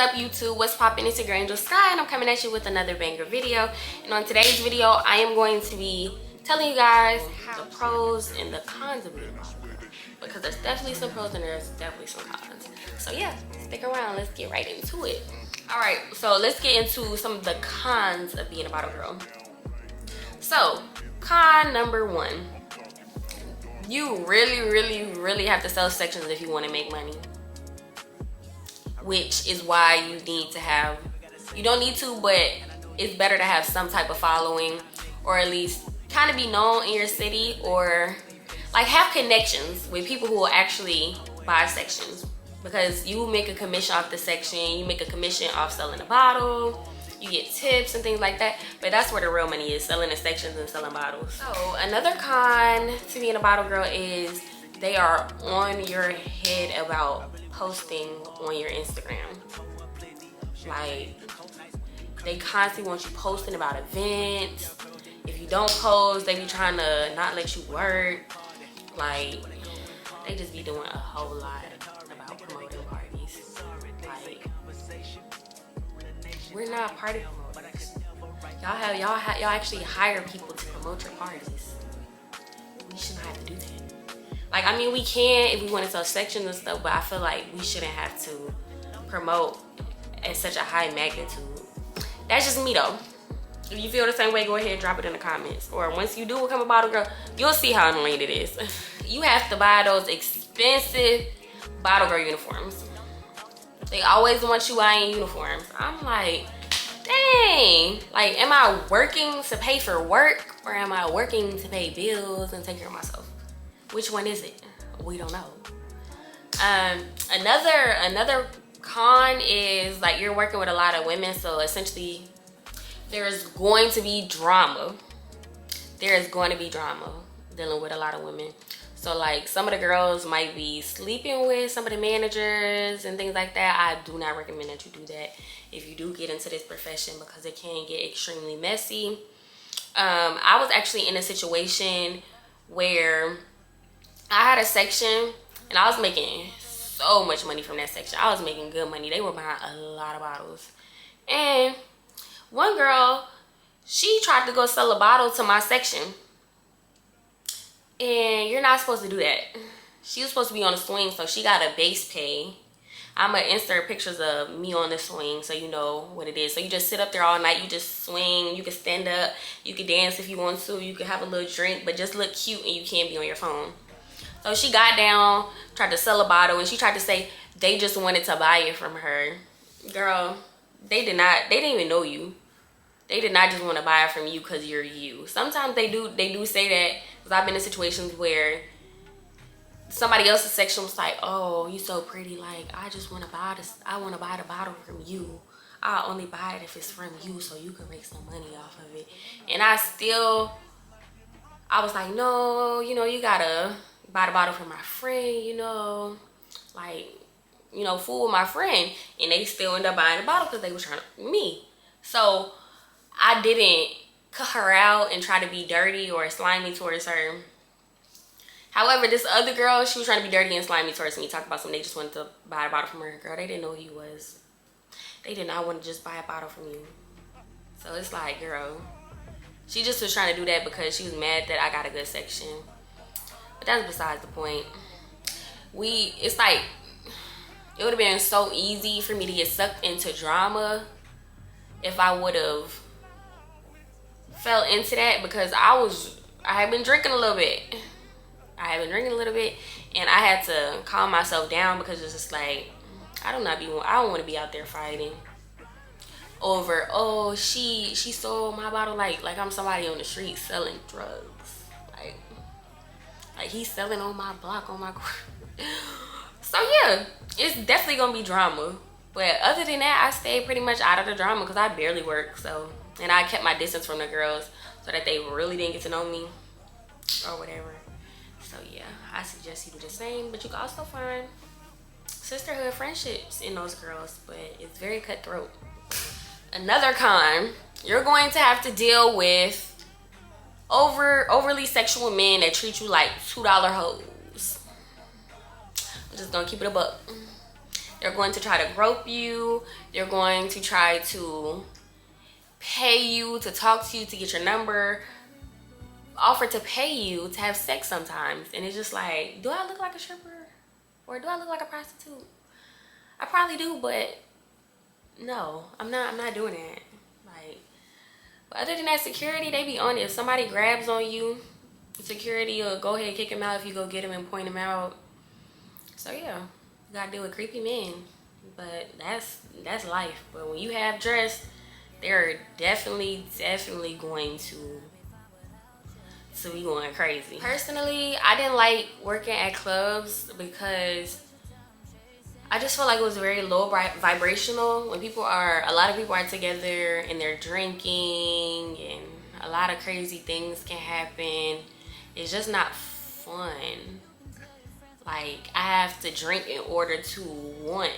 up, YouTube? What's poppin'? It's your girl Angel Sky, and I'm coming at you with another banger video. And on today's video, I am going to be telling you guys the pros and the cons of being a bottle girl, because there's definitely some pros and there's definitely some cons. So yeah, stick around. Let's get right into it. All right, so let's get into some of the cons of being a bottle girl. So, con number one. You really have to sell sections if you want to make money. Which is why you need to have, you don't need to, but it's better to have some type of following, or at least kind of be known in your city, or like have connections with people who will actually buy sections, because you make a commission off the section, you make a commission off selling a bottle, you get tips and things like that. But that's where the real money is, selling the sections and selling bottles. So another con to being a bottle girl is they are on your head about posting on your Instagram. Like, they constantly want you posting about events. If you don't post, they be trying to not let you work. Like, they just be doing a whole lot about promoting parties. Like, we're not party promoters. Y'all actually hire people to promote your parties. We shouldn't have to do that. Like, I mean, we can if we want to sell sections and stuff, but I feel like we shouldn't have to promote at such a high magnitude. That's just me though. If you feel the same way, go ahead and drop it in the comments. Or once you do become a bottle girl, you'll see how annoying it is. You have to buy those expensive bottle girl uniforms. They always want you buying uniforms. I'm like, dang. Like, am I working to pay for work, or am I working to pay bills and take care of myself? Which one is it? We don't know. Another con is, like, you're working with a lot of women, so essentially there's going to be drama. There's going to be drama dealing with a lot of women. So, like, some of the girls might be sleeping with some of the managers and things like that. I do not recommend that you do that if you do get into this profession, because it can get extremely messy. I was actually in a situation where I had a section and I was making so much money from that section. I was making good money. They were buying a lot of bottles. And one girl, she tried to go sell a bottle to my section. And you're not supposed to do that. She was supposed to be on the swing, so she got a base pay. I'm gonna insert pictures of me on the swing so you know what it is. So you just sit up there all night, you just swing, you can stand up, you can dance if you want to, you can have a little drink, but just look cute and you can't be on your phone. So she got down, tried to sell a bottle, and she tried to say they just wanted to buy it from her. Girl, they didn't even know you. They did not just want to buy it from you because you're you. Sometimes they do say that, because I've been in situations where somebody else's section was like, oh, you so pretty, like, I just want to buy this, I want to buy the bottle from you. I'll only buy it if it's from you so you can make some money off of it. And I was like, no, you know, you gotta buy the bottle from my friend, you know, like, you know, fool with my friend. And they still end up buying the bottle because they were trying to me. So I didn't cut her out and try to be dirty or slimy towards her. However, this other girl, she was trying to be dirty and slimy towards me. Talk about something, they just wanted to buy a bottle from her. Girl, they didn't know who he was. They did not want to just buy a bottle from you. So it's like, girl, she just was trying to do that because she was mad that I got a good section. But that's besides the point. It's like, it would have been so easy for me to get sucked into drama if I would have fell into that, because I had been drinking a little bit. And I had to calm myself down, because it's just like, I don't want to be out there fighting over, oh, she sold my bottle like I'm somebody on the street selling drugs. Like he's selling on my block, on my So yeah, it's definitely gonna be drama. But other than that, I stayed pretty much out of the drama because I barely work. So, and I kept my distance from the girls so that they really didn't get to know me or whatever. So yeah, I suggest you do the same. But you can also find sisterhood friendships in those girls, but it's very cutthroat. Another con, you're going to have to deal with overly sexual men that treat you like $2 hoes. I'm just gonna keep it a buck. They're going to try to grope you. They're going to try to pay you to talk to you, to get your number, offer to pay you to have sex sometimes. And it's just like, do I look like a stripper? Or do I look like a prostitute? I probably do, but no, I'm not doing that. Like, but other than that, security, they be on it. If somebody grabs on you, security will go ahead and kick him out if you go get him and point him out. So yeah, you gotta deal with creepy men. But that's life. But when you have dress, they're definitely going to be going crazy. Personally, I didn't like working at clubs because I just felt like it was very low vibrational. When a lot of people are together and they're drinking and a lot of crazy things can happen. It's just not fun. Like, I have to drink in order to want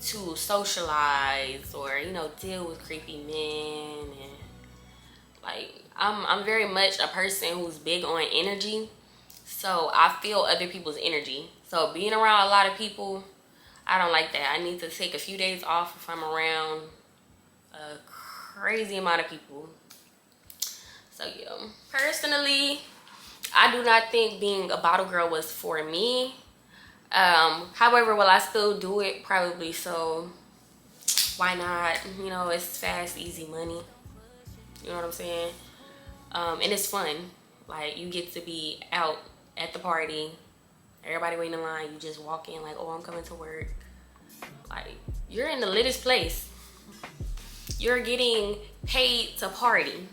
to socialize or, you know, deal with creepy men. And like, I'm very much a person who's big on energy, so I feel other people's energy. So being around a lot of people, I don't like that. I need to take a few days off if I'm around a crazy amount of people. So yeah, personally, I do not think being a bottle girl was for me. However, will I still do it? Probably. So why not? You know, it's fast, easy money. You know what I'm saying? And it's fun. Like, you get to be out at the party, everybody waiting in line, you just walk in like, oh, I'm coming to work. Like, you're in the littest place. You're getting paid to party.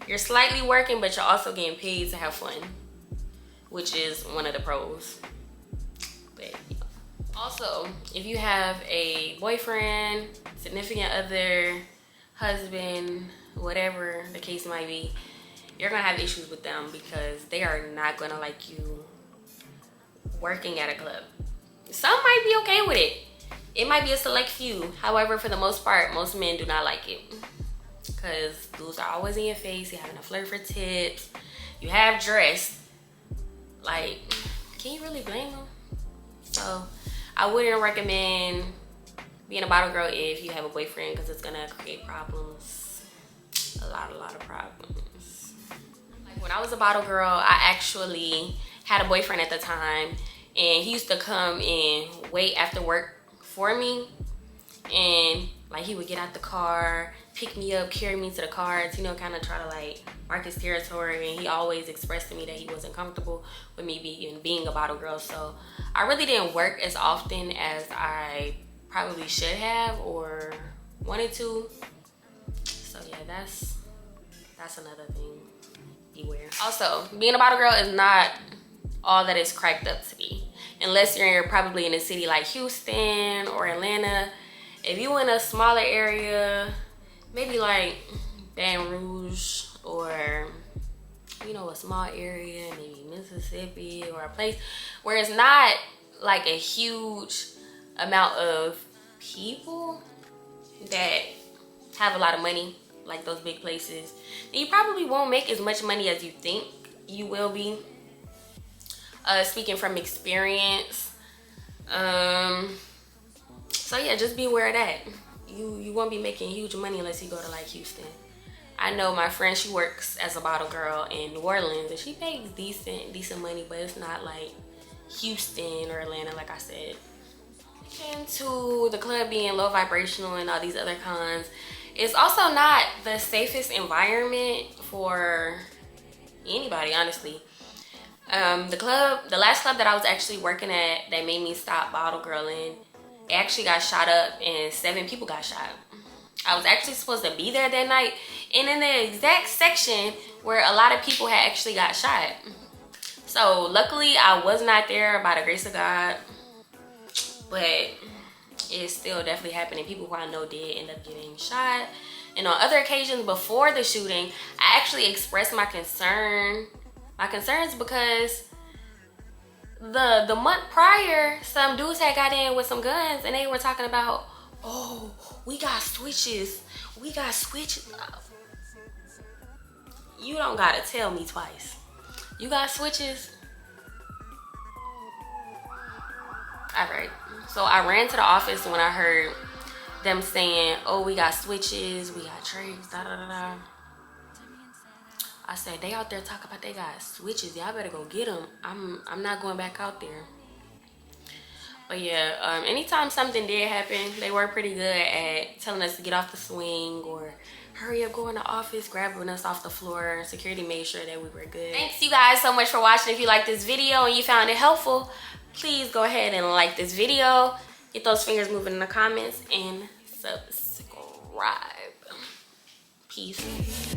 You're slightly working, but you're also getting paid to have fun, which is one of the pros. But yeah. Also, if you have a boyfriend, significant other, husband, whatever the case might be, you're gonna have issues with them because they are not gonna like you working at a club. Some might be okay with it. It might be a select few. However, for the most part, most men do not like it because dudes are always in your face. You're having to flirt for tips. You have dressed. Like, can you really blame them? So I wouldn't recommend being a bottle girl if you have a boyfriend because it's gonna create problems. A lot of problems. Like, when I was a bottle girl, I actually had a boyfriend at the time, and he used to come and wait after work for me. And like, he would get out the car, pick me up, carry me to the cars, you know, kind of try to like mark his territory. And he always expressed to me that he wasn't comfortable with me being a bottle girl. So I really didn't work as often as I probably should have or wanted to. So yeah, that's another thing. Beware. Also, being a bottle girl is not all that it's cracked up to be, unless you're probably in a city like Houston or Atlanta. If you in a smaller area, maybe like Baton Rouge, or you know, a small area, maybe Mississippi, or a place where it's not like a huge amount of people that have a lot of money, like those big places, then you probably won't make as much money as you think you will be. Speaking from experience. So yeah, just be aware of that. You won't be making huge money unless you go to like Houston. I know my friend, she works as a bottle girl in New Orleans, and she makes decent money, but it's not like Houston or Atlanta, like I said. Into the club being low vibrational and all these other cons, it's also not the safest environment for anybody, honestly. The last club that I was actually working at that made me stop bottle girling, it actually got shot up and 7 people got shot. I was actually supposed to be there that night, and in the exact section where a lot of people had actually got shot. So luckily I was not there by the grace of God, but it still definitely happened, and people who I know did end up getting shot. And on other occasions before the shooting, I actually expressed my concerns because the month prior, some dudes had got in with some guns, and they were talking about, oh, we got switches. You don't gotta tell me twice. You got switches? All right. So I ran to the office when I heard them saying, "Oh, we got switches, we got trays, da da da da." I said, "They out there talking about they got switches. Y'all better go get them. I'm not going back out there." But yeah, anytime something did happen, they were pretty good at telling us to get off the swing or hurry up, go in the office, grabbing us off the floor. Security made sure that we were good. Thanks you guys so much for watching. If you liked this video and you found it helpful, please go ahead and like this video. Get those fingers moving in the comments and subscribe. Peace.